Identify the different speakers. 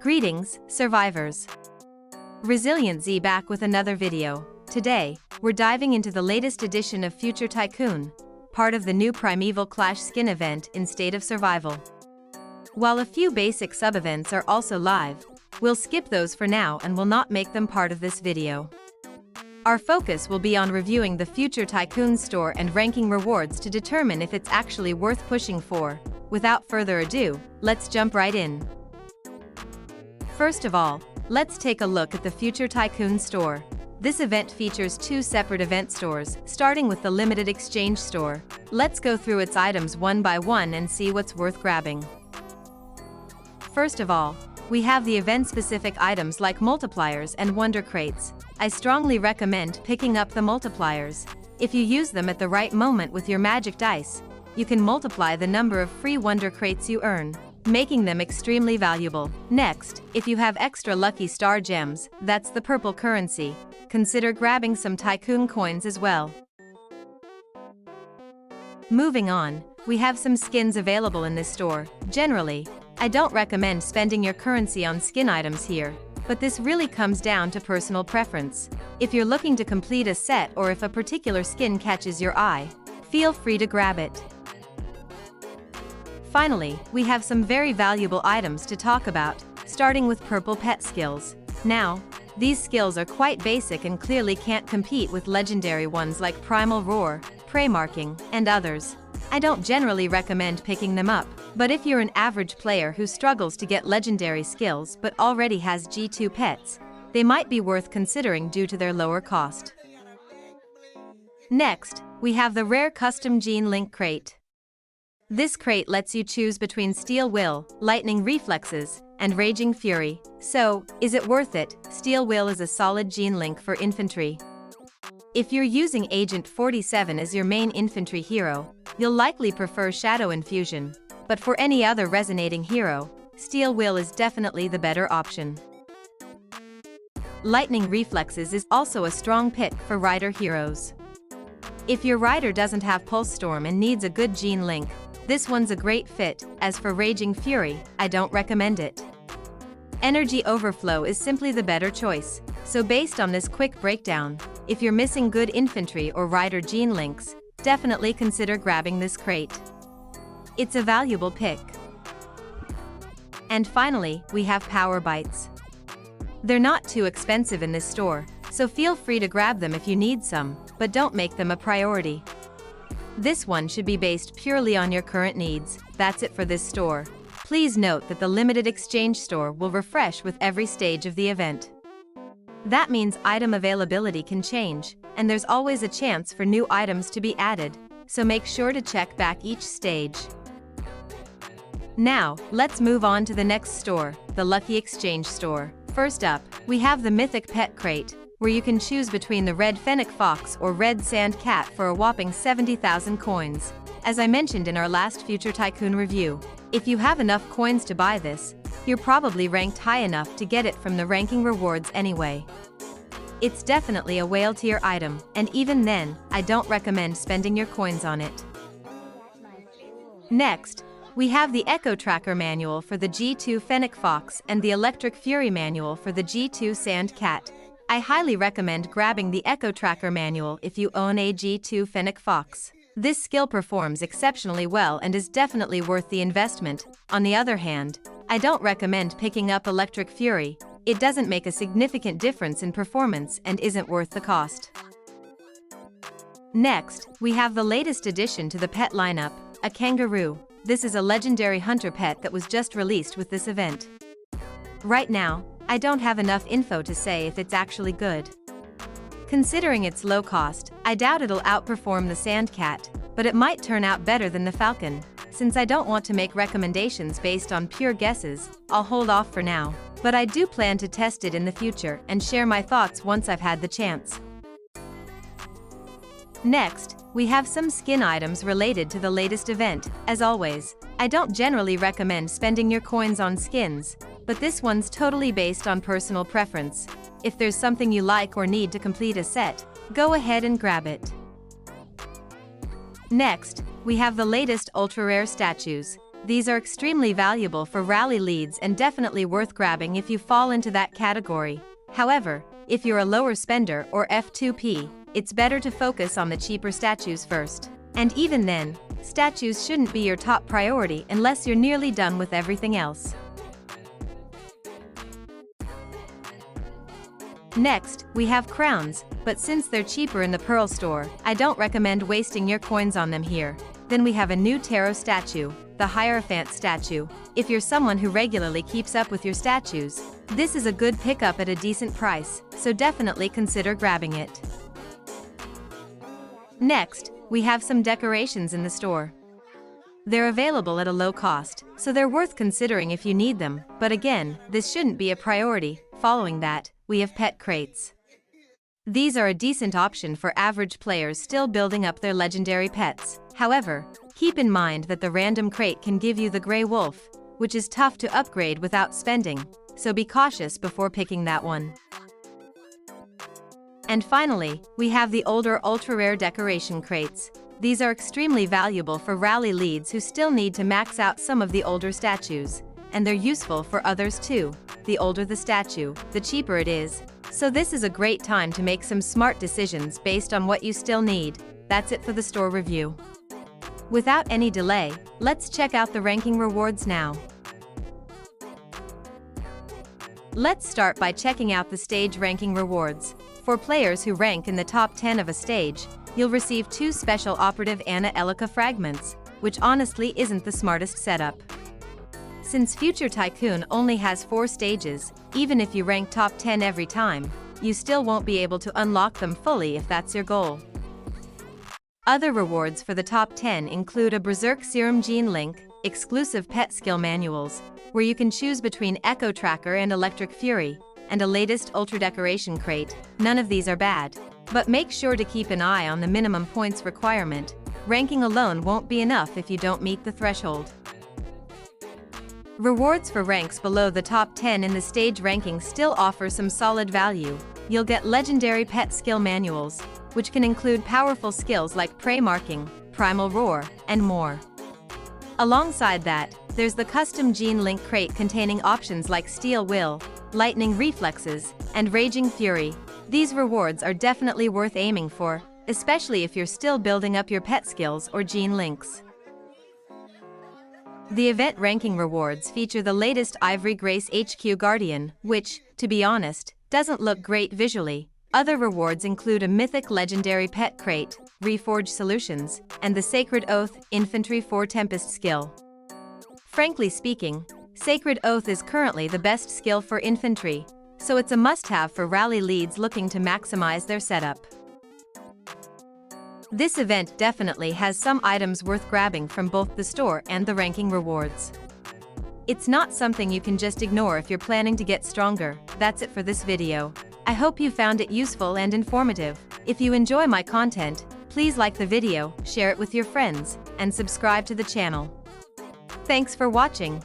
Speaker 1: Greetings, survivors! ResilientZ back with another video. Today, we're diving into the latest edition of Future Tycoon, part of the new Primeval Clash skin event in State of Survival. While a few basic sub-events are also live, we'll skip those for now and will not make them part of this video. Our focus will be on reviewing the Future Tycoon store and ranking rewards to determine if it's actually worth pushing for. Without further ado, let's jump right in. First of all, let's take a look at the Future Tycoon store. This event features two separate event stores, starting with the limited exchange store. Let's go through its items one by one and see what's worth grabbing. First of all, we have the event-specific items like multipliers and wonder crates. I strongly recommend picking up the multipliers. If you use them at the right moment with your magic dice, you can multiply the number of free wonder crates you earn, making them extremely valuable. Next, if you have extra lucky star gems, that's the purple currency, consider grabbing some tycoon coins as well. Moving on, we have some skins available in this store. Generally, I don't recommend spending your currency on skin items here, but this really comes down to personal preference. If you're looking to complete a set or if a particular skin catches your eye, feel free to grab it. Finally, we have some very valuable items to talk about, starting with purple pet skills. Now, these skills are quite basic and clearly can't compete with legendary ones like Primal Roar, Prey Marking, and others. I don't generally recommend picking them up, but if you're an average player who struggles to get legendary skills but already has G2 pets, they might be worth considering due to their lower cost. Next, we have the rare custom Gene Link crate. This crate lets you choose between Steel Will, Lightning Reflexes, and Raging Fury. So, is it worth it? Steel Will is a solid Gene Link for infantry. If you're using Agent 47 as your main infantry hero, you'll likely prefer Shadow Infusion, but for any other resonating hero, Steel Will is definitely the better option. Lightning Reflexes is also a strong pick for Rider heroes. If your Rider doesn't have Pulse Storm and needs a good Gene Link, this one's a great fit. As for Raging Fury, I don't recommend it. Energy Overflow is simply the better choice, so based on this quick breakdown, if you're missing good infantry or Rider Gene Links, definitely consider grabbing this crate. It's a valuable pick. And finally, we have Power Bites. They're not too expensive in this store, so feel free to grab them if you need some, but don't make them a priority. This one should be based purely on your current needs. That's it for this store. Please note that the limited exchange store will refresh with every stage of the event. That means item availability can change, and there's always a chance for new items to be added, so make sure to check back each stage. Now, let's move on to the next store, the Lucky Exchange store. First up, we have the Mythic Pet Crate, where you can choose between the Red Fennec Fox or Red Sand Cat for a whopping 70,000 coins. As I mentioned in our last Future Tycoon review, if you have enough coins to buy this, you're probably ranked high enough to get it from the ranking rewards anyway. It's definitely a whale tier item, and even then, I don't recommend spending your coins on it. Next, we have the Echo Tracker Manual for the G2 Fennec Fox and the Electric Fury Manual for the G2 Sand Cat. I highly recommend grabbing the Echo Tracker Manual if you own a G2 Fennec Fox. This skill performs exceptionally well and is definitely worth the investment. On the other hand, I don't recommend picking up Electric Fury. It doesn't make a significant difference in performance and isn't worth the cost. Next, we have the latest addition to the pet lineup, a kangaroo. This is a legendary hunter pet that was just released with this event. Right now, I don't have enough info to say if it's actually good. Considering its low cost, I doubt it'll outperform the Sand Cat, but it might turn out better than the Falcon. Since I don't want to make recommendations based on pure guesses, I'll hold off for now. But I do plan to test it in the future and share my thoughts once I've had the chance. Next, we have some skin items related to the latest event. As always, I don't generally recommend spending your coins on skins, but this one's totally based on personal preference. If there's something you like or need to complete a set, go ahead and grab it. Next, we have the latest ultra-rare statues. These are extremely valuable for rally leads and definitely worth grabbing if you fall into that category. However, if you're a lower spender or F2P, it's better to focus on the cheaper statues first. And even then, statues shouldn't be your top priority unless you're nearly done with everything else. Next, we have crowns, but since they're cheaper in the Pearl store, I don't recommend wasting your coins on them here. Then we have a new tarot statue, the Hierophant statue. If you're someone who regularly keeps up with your statues, this is a good pickup at a decent price, so definitely consider grabbing it. Next, we have some decorations in the store. They're available at a low cost, so they're worth considering if you need them, but again, this shouldn't be a priority. Following that, we have pet crates. These are a decent option for average players still building up their legendary pets. However, keep in mind that the random crate can give you the Grey Wolf, which is tough to upgrade without spending, so be cautious before picking that one. And finally, we have the older ultra-rare decoration crates. These are extremely valuable for rally leads who still need to max out some of the older statues, and they're useful for others too. The older the statue, the cheaper it is. So this is a great time to make some smart decisions based on what you still need. That's it for the store review. Without any delay, let's check out the ranking rewards now. Let's start by checking out the stage ranking rewards. For players who rank in the top 10 of a stage, you'll receive 2 special operative Anna Elika fragments, which honestly isn't the smartest setup. Since Future Tycoon only has 4 stages, even if you rank top 10 every time, you still won't be able to unlock them fully if that's your goal. Other rewards for the top 10 include a Berserk Serum Gene Link, exclusive pet skill manuals, where you can choose between Echo Tracker and Electric Fury, and a latest Ultra Decoration crate. None of these are bad, but make sure to keep an eye on the minimum points requirement. Ranking alone won't be enough if you don't meet the threshold. Rewards for ranks below the top 10 in the stage ranking still offer some solid value. You'll get legendary pet skill manuals, which can include powerful skills like Prey Marking, Primal Roar, and more. Alongside that, there's the custom Gene Link crate containing options like Steel Will, Lightning Reflexes, and Raging Fury. These rewards are definitely worth aiming for, especially if you're still building up your pet skills or Gene Links. The event ranking rewards feature the latest Ivory Grace HQ Guardian, which, to be honest, doesn't look great visually. Other rewards include a mythic legendary pet crate, Reforge Solutions, and the Sacred Oath Infantry 4 Tempest skill. Frankly speaking, Sacred Oath is currently the best skill for infantry, so it's a must-have for rally leads looking to maximize their setup. This event definitely has some items worth grabbing from both the store and the ranking rewards. It's not something you can just ignore if you're planning to get stronger. That's it for this video. I hope you found it useful and informative. If you enjoy my content, please like the video, share it with your friends, and subscribe to the channel. Thanks for watching.